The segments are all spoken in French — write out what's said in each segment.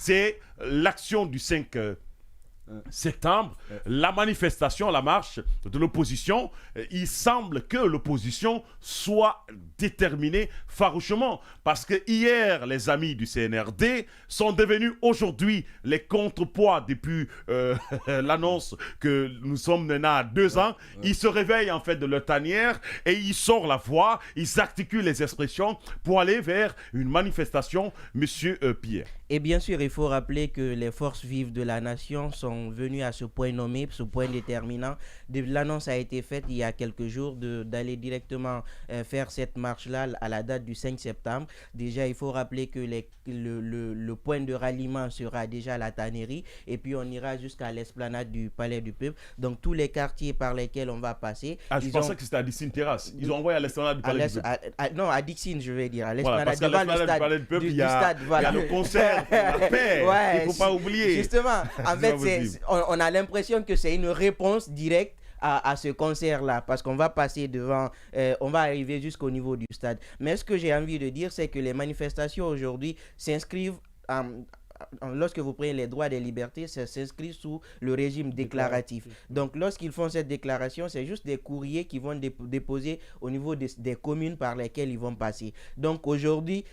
c'est l'action du 5 septembre, la manifestation, la marche de l'opposition. Il semble que l'opposition soit déterminée farouchement parce que hier, les amis du CNRD sont devenus aujourd'hui les contrepoids depuis l'annonce que nous sommes maintenant à 2 ans. Ils se réveillent en fait de leur tanière et ils sortent la voix, ils articulent les expressions pour aller vers une manifestation, monsieur Pierre. Et bien sûr, il faut rappeler que les forces vives de la nation sont venues à ce point nommé, ce point déterminant. L'annonce a été faite il y a quelques jours d'aller directement faire cette marche-là à la date du 5 septembre. Déjà, il faut rappeler que le point de ralliement sera déjà à la tannerie et puis on ira jusqu'à l'esplanade du Palais du Peuple. Donc, tous les quartiers par lesquels on va passer. Ah, je pensais que c'était à Dixine Terrasse. Ils ont envoyé à l'esplanade du Palais du Peuple. Non, à Dixine, je vais dire. À Voilà, parce qu'à l'esplanade du Palais du Peuple, il y a le concert. La paix, ouais, il ne faut pas oublier. Justement, en fait, on a l'impression que c'est une réponse directe à ce concert-là, parce qu'on va passer devant, on va arriver jusqu'au niveau du stade. Mais ce que j'ai envie de dire, c'est que les manifestations aujourd'hui s'inscrivent lorsque vous prenez les droits et les libertés, ça s'inscrit sous le régime déclaratif. Donc, lorsqu'ils font cette déclaration, c'est juste des courriers qui vont déposer au niveau des communes par lesquelles ils vont passer. Donc, aujourd'hui,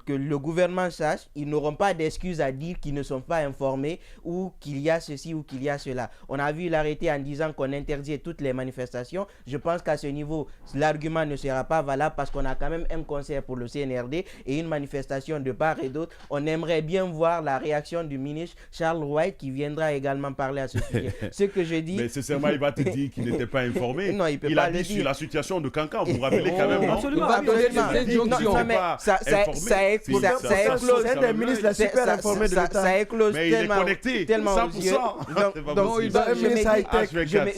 que le gouvernement sache, ils n'auront pas d'excuses à dire qu'ils ne sont pas informés ou qu'il y a ceci ou qu'il y a cela. On a vu l'arrêté en disant qu'on interdit toutes les manifestations. Je pense qu'à ce niveau, l'argument ne sera pas valable parce qu'on a quand même un concert pour le CNRD et une manifestation de part et d'autre. On aimerait bien voir la réaction du ministre Charles White qui viendra également parler à ce sujet. Ce que je dis... Mais sincèrement, il va te dire qu'il n'était pas informé. Non, il peut il pas a le dit dire. sur la situation de Cancan, vous vous rappelez quand même, non? Absolument. Il va donner des injonctions. Non, mais Ça éclose. C'est un des ministres la super informé de l'État. Ça éclose mais il est tellement, connecté, tellement 100%. aux yeux. Donc,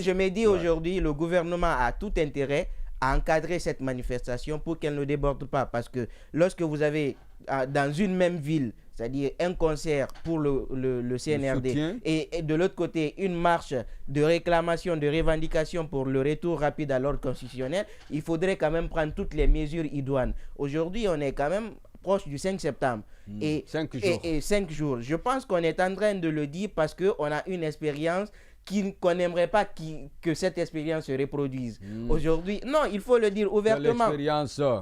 je me dis aujourd'hui, le gouvernement a tout intérêt à encadrer cette manifestation pour qu'elle ne déborde pas. Parce que lorsque vous avez dans une même ville, c'est-à-dire un concert pour le CNRD et de l'autre côté une marche de réclamation, de revendication pour le retour rapide à l'ordre constitutionnel, il faudrait quand même prendre toutes les mesures idoines. Aujourd'hui, on est quand même proche du 5 septembre et 5 jours. Je pense qu'on est en train de le dire parce qu'on a une expérience qu'on n'aimerait pas que cette expérience se reproduise. Aujourd'hui, non, il faut le dire ouvertement.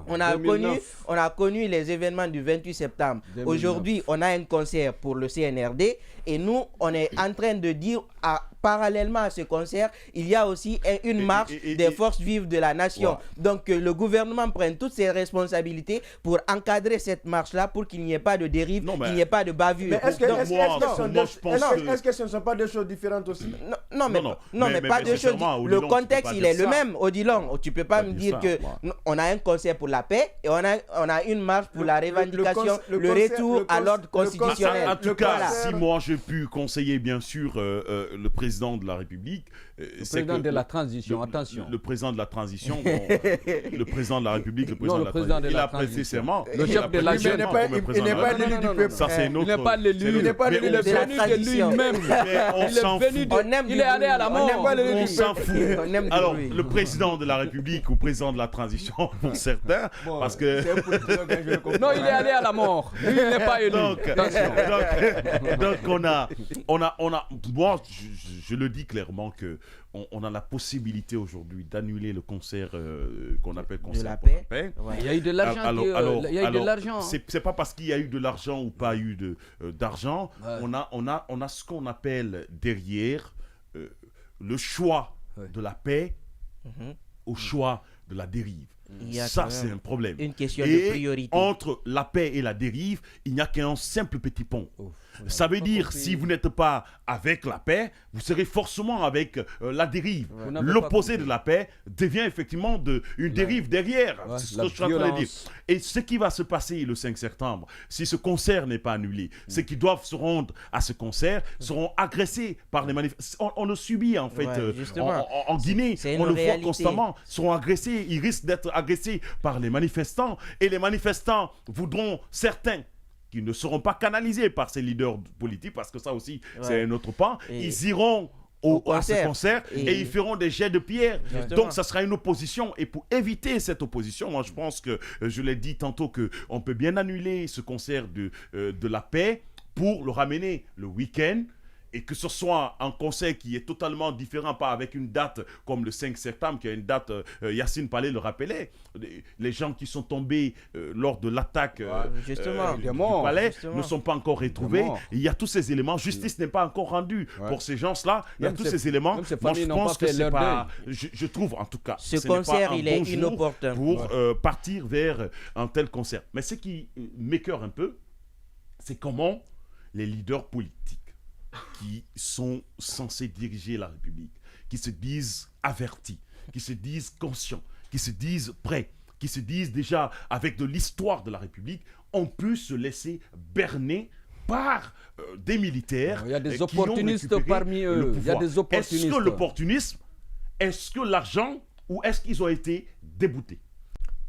On a connu les événements du 28 septembre. Aujourd'hui, on a un concert pour le CNRD et nous, on est en train de dire parallèlement à ce concert, il y a aussi une marche des forces vives de la nation. Wow. Donc, que le gouvernement prenne toutes ses responsabilités pour encadrer cette marche-là, pour qu'il n'y ait pas de dérive, qu'il n'y ait pas de bavure. Mais est-ce que ce ne sont pas deux choses différentes aussi? Non, mais pas deux choses. Le contexte, il est le même, Odilon. Tu ne peux pas me dire qu'on a un concert pour la paix et on a une marche pour la revendication, le retour à l'ordre constitutionnel. En tout cas, si moi j'ai pu conseiller, bien sûr, le président de la République. Le président de la transition, attention. Le président de la transition, le président de la République, il a prêté serment. Le chef de la jeune. Il n'est pas l'élu du peuple. Ça, c'est une autre. Il n'est pas l'élu. Il est venu de lui-même. Il est allé à la mort. On s'en fout. Alors, le président de la République ou président de la transition, pour certains, parce que... Non, il est allé à la mort. Lui, il n'est pas élu. Donc, on a... Moi, je le dis clairement que on a la possibilité aujourd'hui d'annuler le concert qu'on appelle concert de la pour paix. La paix. Ouais. Il y a eu de l'argent. Il y a eu de l'argent. C'est pas parce qu'il y a eu de l'argent ou pas eu d'argent. Ouais. On a ce qu'on appelle derrière le choix de la paix au choix de la dérive. Ça, c'est un problème. Une question de priorité. Entre la paix et la dérive, il n'y a qu'un simple petit pont. Ça veut dire, si vous n'êtes pas avec la paix, vous serez forcément avec la dérive. L'opposé de la paix devient effectivement une dérive derrière. C'est ce que je suis en train de dire. Et ce qui va se passer le 5 septembre, si ce concert n'est pas annulé, ceux qui doivent se rendre à ce concert seront agressés par les manifestants. On le subit en fait en Guinée. On le voit constamment. Seront agressés. Ils risquent d'être agressés par les manifestants. Et les manifestants voudront, certains, qui ne seront pas canalisés par ces leaders politiques, parce que ça aussi, c'est un autre pan. Ils iront à ce concert et ils feront des jets de pierre. Donc, ça sera une opposition. Et pour éviter cette opposition, moi, je pense que, je l'ai dit tantôt, qu'on peut bien annuler ce concert de la paix pour le ramener le week-end, et que ce soit un concert qui est totalement différent, pas avec une date comme le 5 septembre, qui a une date, Yacine Palais le rappelait, les gens qui sont tombés lors de l'attaque du palais ne sont pas encore retrouvés. Il y a tous ces éléments, justice n'est pas encore rendue pour ces gens-là, il y a tous ces éléments. Moi je pense que c'est pas, je trouve en tout cas, ce concert il est inopportun pour partir vers un tel concert. Mais ce qui m'écoeure un peu, c'est comment les leaders politiques qui sont censés diriger la République, qui se disent avertis, qui se disent conscients, qui se disent prêts, qui se disent déjà avec de l'histoire de la République, ont pu se laisser berner par des militaires. Il y a des opportunistes parmi eux. Il y a des opportunistes. Est-ce que l'opportunisme, est-ce que l'argent, ou est-ce qu'ils ont été déboutés?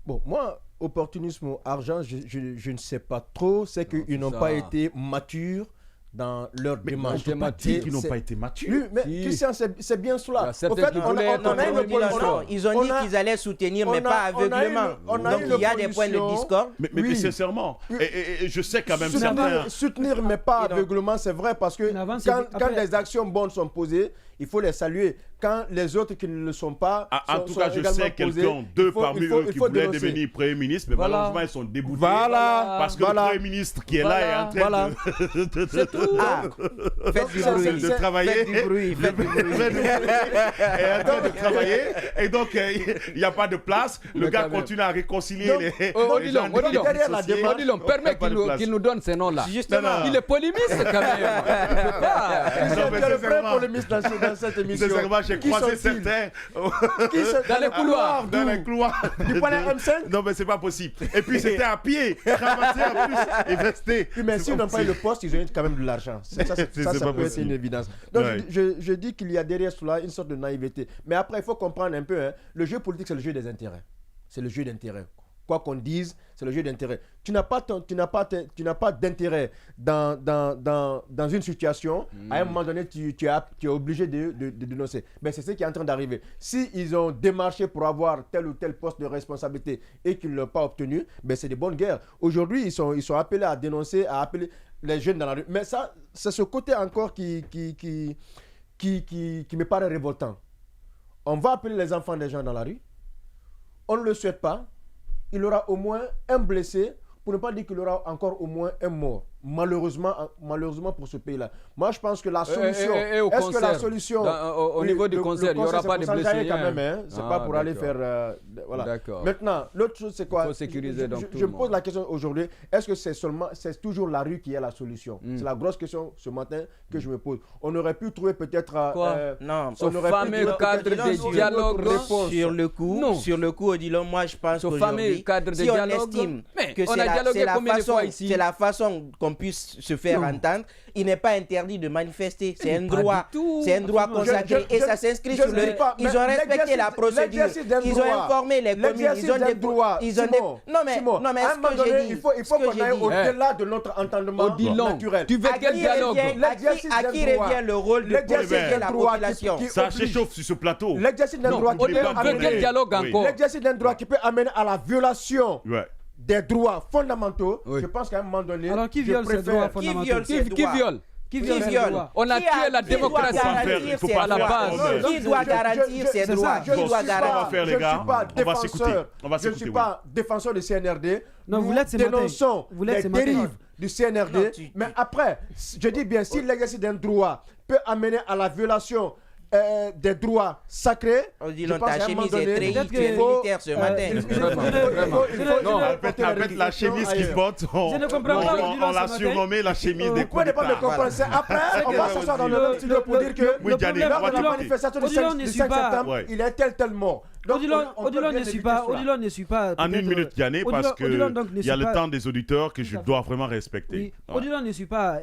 Bon, moi, opportunisme ou argent, je ne sais pas trop. C'est qu'ils n'ont pas été matures dans leur démarche. On ne peut pas dire qu'ils n'ont pas été matures. Mais Christian, c'est bien cela. En fait, ils ont dit qu'ils allaient soutenir, mais pas aveuglément. Donc il y a des points de discorde. Mais sincèrement, et je sais quand même certains... Soutenir, mais pas aveuglément, c'est vrai, parce que quand des actions bonnes sont posées, il faut les saluer. Quand les autres qui ne le sont pas, en tout cas, je sais deux parmi eux qui voulaient devenir Premier ministre, mais malheureusement, ils sont déboutés. Parce que le Premier ministre qui est là est en train de... Faites du bruit. De travailler. Faites du bruit. Est en train de travailler. Et donc, il n'y a pas de place. Le gars continue à réconcilier les gens. Odilon, permets qu'il nous donne ces noms-là. Justement. Il est polémiste quand même. Il est le vrai polémiste dans cette émission. Sincèrement, j'ai croisé certains dans les couloirs. Dans les couloirs. Du palais M5. Non, mais c'est pas possible. Et puis, c'était à pied, cravaté en plus, et vesté. Mais s'ils n'ont pas eu le poste, ils ont eu quand même de l'argent. Ça peut être une évidence. Donc, je dis qu'il y a derrière cela une sorte de naïveté. Mais après, il faut comprendre un peu, le jeu politique, c'est le jeu des intérêts. C'est le jeu d'intérêt. Quoi qu'on dise, c'est le jeu d'intérêt. Tu n'as pas d'intérêt dans une situation. À un moment donné, tu es obligé de dénoncer. Mais c'est ce qui est en train d'arriver. S'ils ont démarché pour avoir tel ou tel poste de responsabilité et qu'ils ne l'ont pas obtenu, ben c'est des bonnes guerres. Aujourd'hui, ils sont appelés à dénoncer, à appeler les jeunes dans la rue. Mais ça, c'est ce côté encore qui me paraît révoltant. On va appeler les enfants des gens dans la rue. On ne le souhaite pas. Il aura au moins un blessé, pour ne pas dire qu'il aura encore au moins un mort. Malheureusement pour ce pays-là. Moi, je pense que la solution... Est-ce que la solution... Au niveau du concert, il n'y aura pas de blessés quand même, hein. C'est pas pour aller faire... voilà. D'accord. Maintenant, l'autre chose, c'est quoi? Il faut sécuriser donc je me pose la question aujourd'hui, est-ce que c'est toujours la rue qui est la solution? C'est la grosse question ce matin que je me pose. On aurait pu trouver peut-être... non, ce fameux cadre de dialogue sur le coup, Odilon, moi, je pense qu'aujourd'hui, si on estime que c'est la façon qu'on puisse se faire entendre, il n'est pas interdit de manifester. C'est un droit. C'est un droit consacré et ça s'inscrit sur le... Ils ont respecté la procédure. Ils ont informé les communes. Ils ont des droits. Non mais est-ce que j'ai dit... Il faut qu'on aille au-delà de notre entendement naturel. Tu veux quel dialogue? À qui revient le rôle de protéger la population? Ça s'échauffe sur ce plateau. L'exercice d'un droit qui peut amener à la violation des droits fondamentaux, je pense qu'à un moment donné... Alors qui viole ces droits fondamentaux? Qui viole? On a tué la démocratie à la base. Qui doit garantir ces droits? Qui doit garantir? Je ne suis pas défenseur du CNRD. Non, vous l'êtes ce matin. Dénonçons les dérives du CNRD. Mais après, je dis bien, si l'exercice d'un droit peut amener à la violation des droits sacrés. Ta chemise est très militaire ce matin. Non, avec la chemise qu'il porte, on l'a surnommé la chemise des coups d'État. Vous ne pouvez pas me comprendre. Après, on va s'asseoir dans le studio pour dire que lors de la manifestation du 5 septembre, il est tel mort. Odilon ne suit pas. En une minute, Yanné, parce qu'il y a le temps des auditeurs que je dois vraiment respecter. Odilon ne suit pas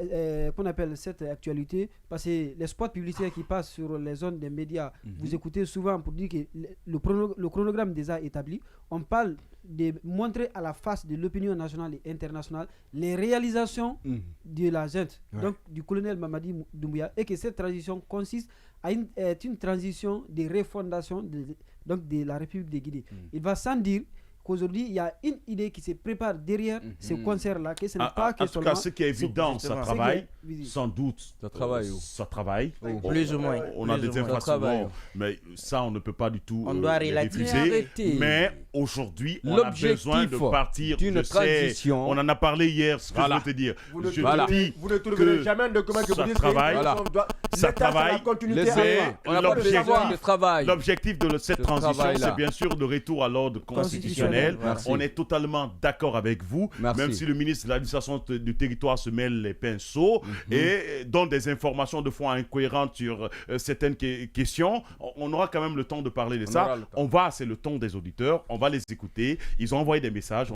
qu'on appelle cette actualité, parce que les spots publicitaires qui passent sur les zones des médias, vous écoutez souvent pour dire que le chronogramme déjà établi, on parle de montrer à la face de l'opinion nationale et internationale les réalisations de la junte, donc du colonel Mamadi Doumbouya, et que cette transition consiste à une transition de refondation de la République de Guinée. Il va sans dire qu'aujourd'hui, il y a une idée qui se prépare derrière ce concert-là, que ce n'est pas que en tout cas, ce qui est évident, ça travaille, sans doute. Ça travaille. Plus ou moins. On a des infrastructures, mais ça, on ne peut pas du tout relativiser. Mais aujourd'hui, on a besoin de partir d'une transition. On en a parlé hier, ce que je veux te dire. Vous ne trouverez jamais un document que vous dites ça travaille. L'objectif de cette transition, c'est bien sûr le retour à l'ordre constitutionnel. On est totalement d'accord avec vous, même si le ministre de l'administration du territoire se mêle les pinceaux et donne des informations de fois incohérentes sur certaines questions. On aura quand même le temps de parler de ça. C'est le ton des auditeurs. On va les écouter. Ils ont envoyé des messages.